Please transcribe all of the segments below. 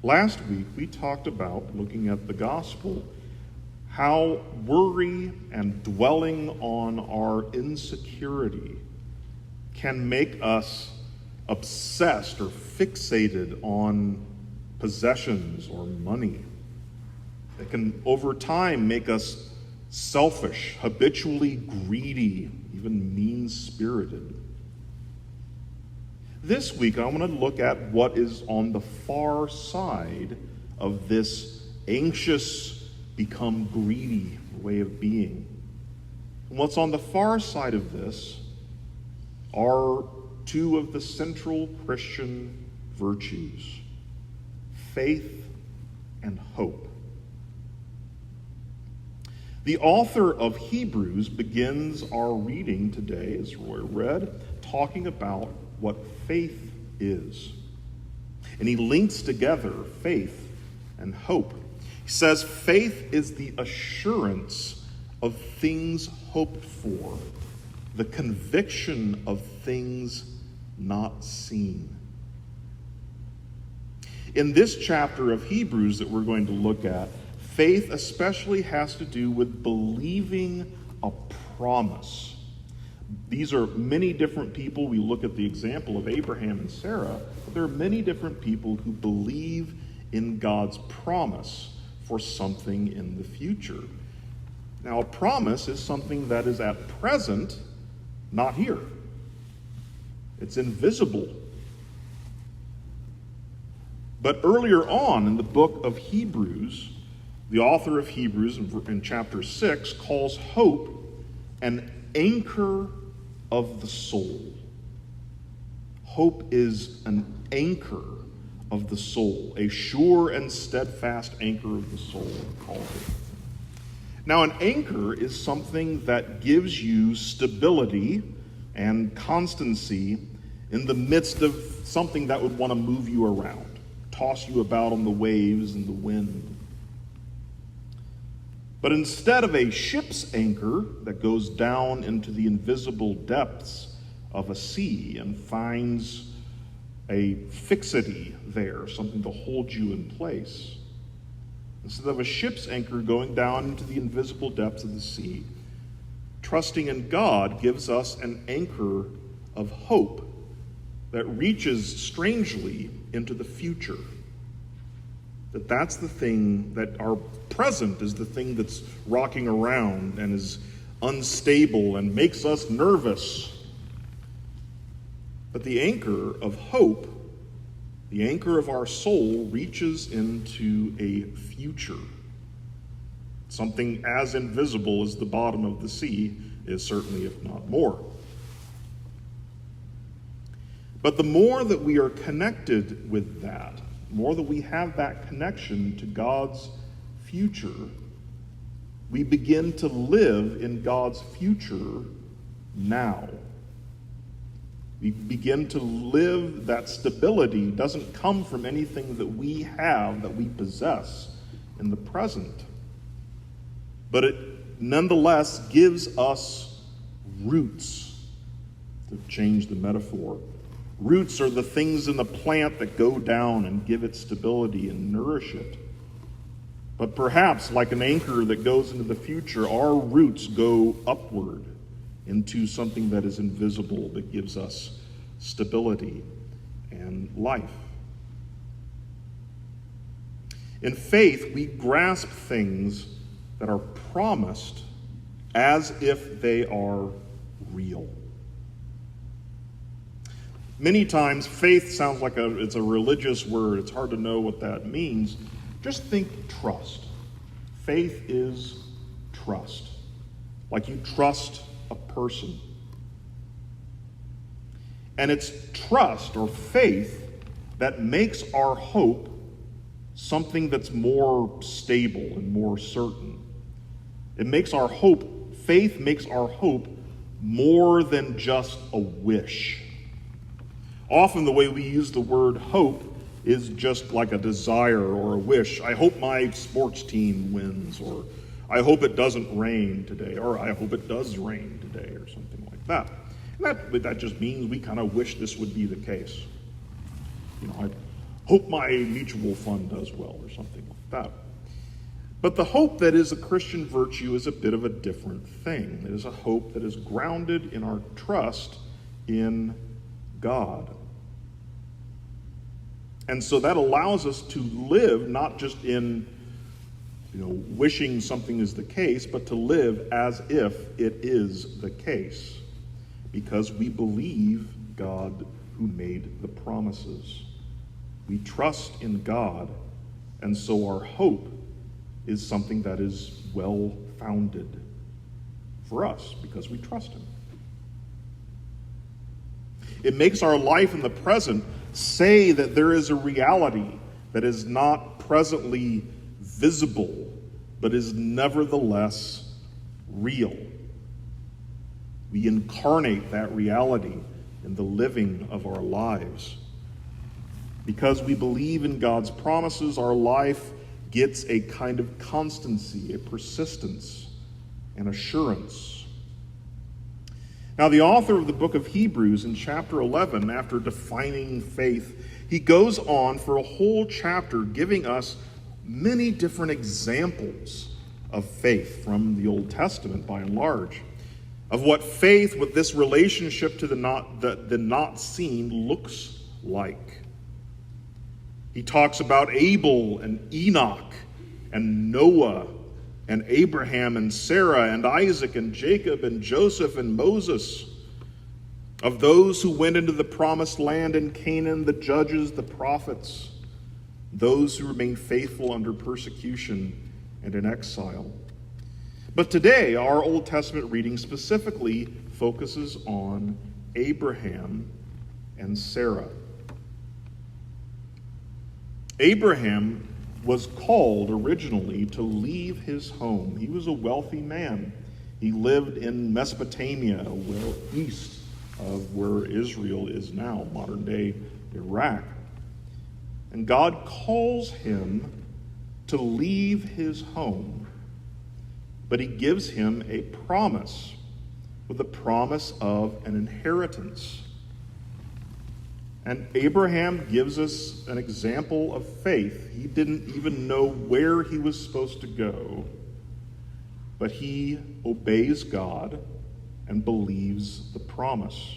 Last week, we talked about, looking at the gospel, how worry and dwelling on our insecurity can make us obsessed or fixated on possessions or money. It can, over time, make us selfish, habitually greedy, even mean-spirited. This week, I want to look at what is on the far side of this anxious, become greedy way of being. And what's on the far side of this are two of the central Christian virtues: faith and hope. The author of Hebrews begins our reading today, as Roy read, talking about what faith is. And he links together faith and hope. He says faith is the assurance of things hoped for, the conviction of things not seen. In this chapter of Hebrews that we're going to look at, faith especially has to do with believing a promise. These are many different people. We look at the example of Abraham and Sarah, but there are many different people who believe in God's promise for something in the future. Now, a promise is something that is at present not here. It's invisible. But earlier on in the book of Hebrews, the author of Hebrews in chapter 6 calls hope an anchor of the soul. Hope is an anchor of the soul, a sure and steadfast anchor of the soul, it calls it. Now, an anchor is something that gives you stability and constancy in the midst of something that would want to move you around, toss you about on the waves and the wind. But instead of a ship's anchor that goes down into the invisible depths of a sea and finds a fixity there, something to hold you in place, instead of a ship's anchor going down into the invisible depths of the sea, trusting in God gives us an anchor of hope that reaches strangely into the future. That's the thing, that our present is the thing that's rocking around and is unstable and makes us nervous. But the anchor of hope, the anchor of our soul, reaches into a future. Something as invisible as the bottom of the sea is, certainly, if not more. But the more that we are connected with that, the more that we have that connection to God's future, we begin to live in God's future now. We begin to live, that stability doesn't come from anything that we have, that we possess in the present. But it nonetheless gives us roots, to change the metaphor. Roots are the things in the plant that go down and give it stability and nourish it. But perhaps, like an anchor that goes into the future, our roots go upward into something that is invisible, that gives us stability and life. In faith, we grasp things that are promised as if they are real. Many times, faith sounds like it's a religious word. It's hard to know what that means. Just think trust. Faith is trust. Like you trust a person. And it's trust or faith that makes our hope something that's more stable and more certain. It makes our hope, faith makes our hope more than just a wish. Often the way we use the word hope is just like a desire or a wish. I hope my sports team wins, or I hope it doesn't rain today, or I hope it does rain today, or something like that. And that just means we kind of wish this would be the case. You know, hope my mutual fund does well, or something like that. But the hope that is a Christian virtue is a bit of a different thing. It is a hope that is grounded in our trust in God. And so that allows us to live not just in, wishing something is the case, but to live as if it is the case, because we believe God who made the promises. We trust in God, and so our hope is something that is well-founded for us because we trust him. It makes our life in the present say that there is a reality that is not presently visible, but is nevertheless real. We incarnate that reality in the living of our lives. Because we believe in God's promises, our life gets a kind of constancy, a persistence, an assurance. Now, the author of the book of Hebrews in chapter 11, after defining faith, he goes on for a whole chapter giving us many different examples of faith from the Old Testament, by and large, of what faith with this relationship to the not seen looks like. He talks about Abel and Enoch and Noah and Abraham and Sarah and Isaac and Jacob and Joseph and Moses, of those who went into the promised land in Canaan, the judges, the prophets, those who remained faithful under persecution and in exile. But today, our Old Testament reading specifically focuses on Abraham and Sarah. Abraham was called originally to leave his home. He was a wealthy man. He lived in Mesopotamia, well east of where Israel is now, modern-day Iraq. And God calls him to leave his home, but he gives him a promise, with the promise of an inheritance. And Abraham gives us an example of faith. He didn't even know where he was supposed to go, but he obeys God and believes the promise.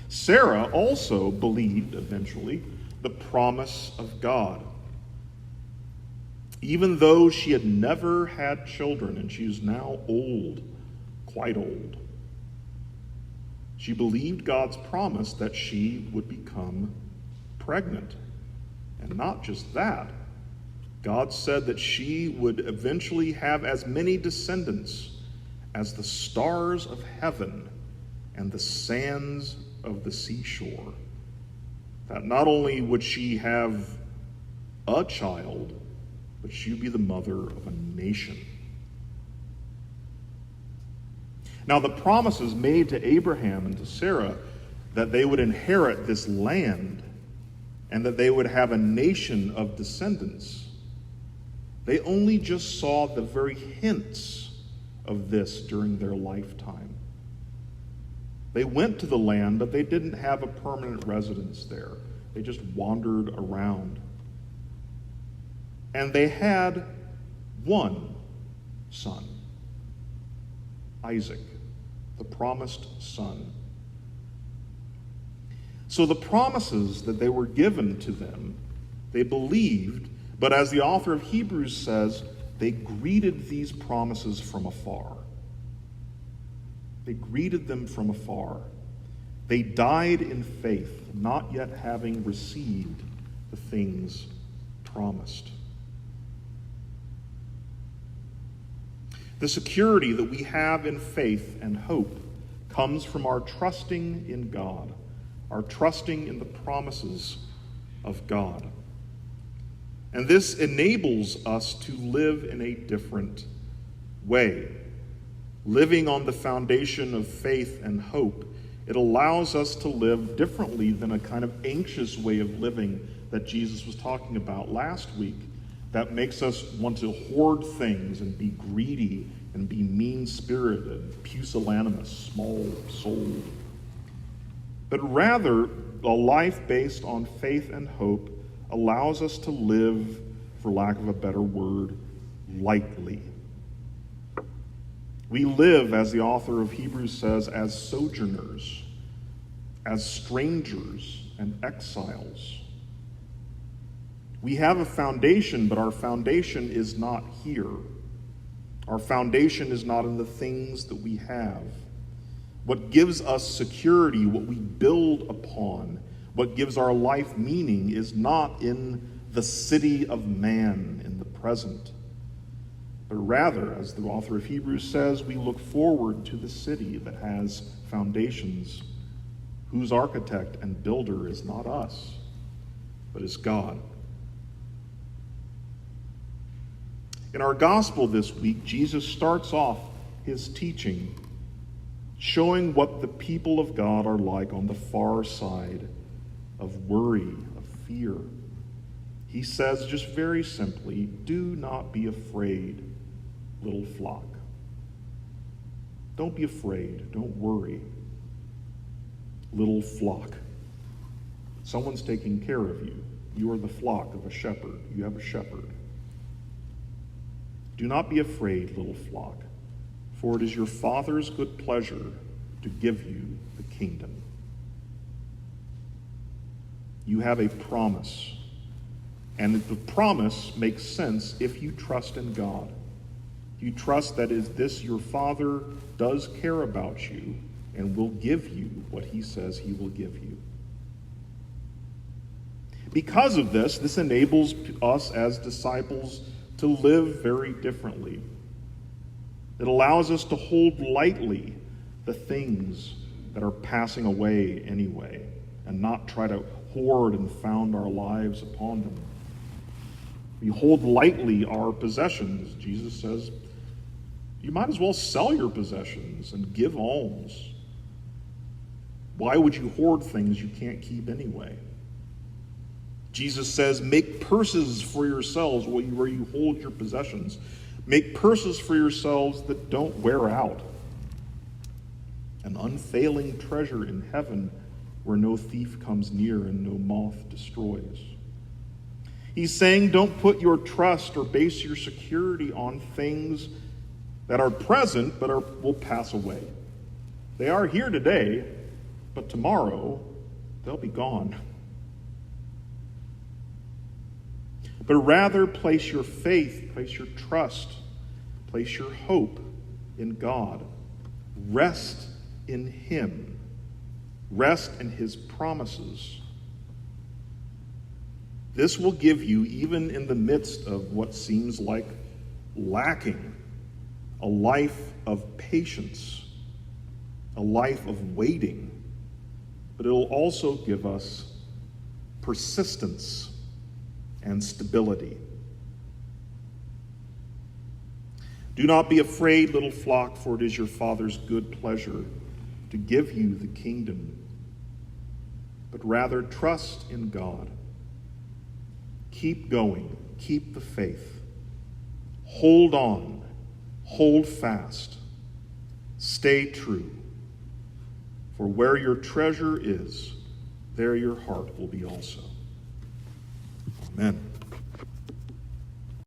Sarah also believed, eventually, the promise of God. Even though she had never had children, and she is now old, quite old, she believed God's promise that she would become pregnant. And not just that, God said that she would eventually have as many descendants as the stars of heaven and the sands of the seashore. That not only would she have a child, but she would be the mother of a nation. Now, the promises made to Abraham and to Sarah that they would inherit this land and that they would have a nation of descendants, they only just saw the very hints of this during their lifetime. They went to the land, but they didn't have a permanent residence there. They just wandered around. And they had one son, Isaac, the promised son. So the promises that they were given to them, they believed, but as the author of Hebrews says, they greeted these promises from afar. They greeted them from afar. They died in faith, not yet having received the things promised. The security that we have in faith and hope comes from our trusting in God, our trusting in the promises of God. And this enables us to live in a different way. Living on the foundation of faith and hope, it allows us to live differently than a kind of anxious way of living that Jesus was talking about last week, that makes us want to hoard things and be greedy and be mean-spirited, pusillanimous, small-souled. but rather a life based on faith and hope allows us to live, for lack of a better word, lightly. We live, as the author of Hebrews says, as sojourners, as strangers and exiles. We have a foundation, but our foundation is not here. Our foundation is not in the things that we have. What gives us security, what we build upon, what gives our life meaning is not in the city of man in the present, but rather, as the author of Hebrews says, we look forward to the city that has foundations, whose architect and builder is not us, but is God. In our gospel this week, Jesus starts off his teaching showing what the people of God are like on the far side of worry, of fear. He says just very simply, do not be afraid, little flock. Don't be afraid. Don't worry, little flock. Someone's taking care of you. You are the flock of a shepherd. You have a shepherd. Do not be afraid, little flock, for it is your Father's good pleasure to give you the kingdom. You have a promise, and the promise makes sense if you trust in God. You trust that is this your Father does care about you and will give you what he says he will give you. Because of this enables us as disciples to live very differently. It allows us to hold lightly the things that are passing away anyway, and not try to hoard and found our lives upon them. We hold lightly our possessions. Jesus says, you might as well sell your possessions and give alms. Why would you hoard things you can't keep anyway? Jesus says, make purses for yourselves where you hold your possessions. Make purses for yourselves that don't wear out. An unfailing treasure in heaven where no thief comes near and no moth destroys. He's saying don't put your trust or base your security on things that are present but will pass away. They are here today, but tomorrow they'll be gone. But rather place your faith, place your trust, place your hope in God. Rest in him. Rest in his promises. This will give you, even in the midst of what seems like lacking, a life of patience, a life of waiting, but it will also give us persistence and stability. Do not be afraid, little flock, for it is your Father's good pleasure to give you the kingdom, but rather trust in God. Keep going, keep the faith. Hold on, hold fast, stay true. For where your treasure is, there your heart will be also. Amen.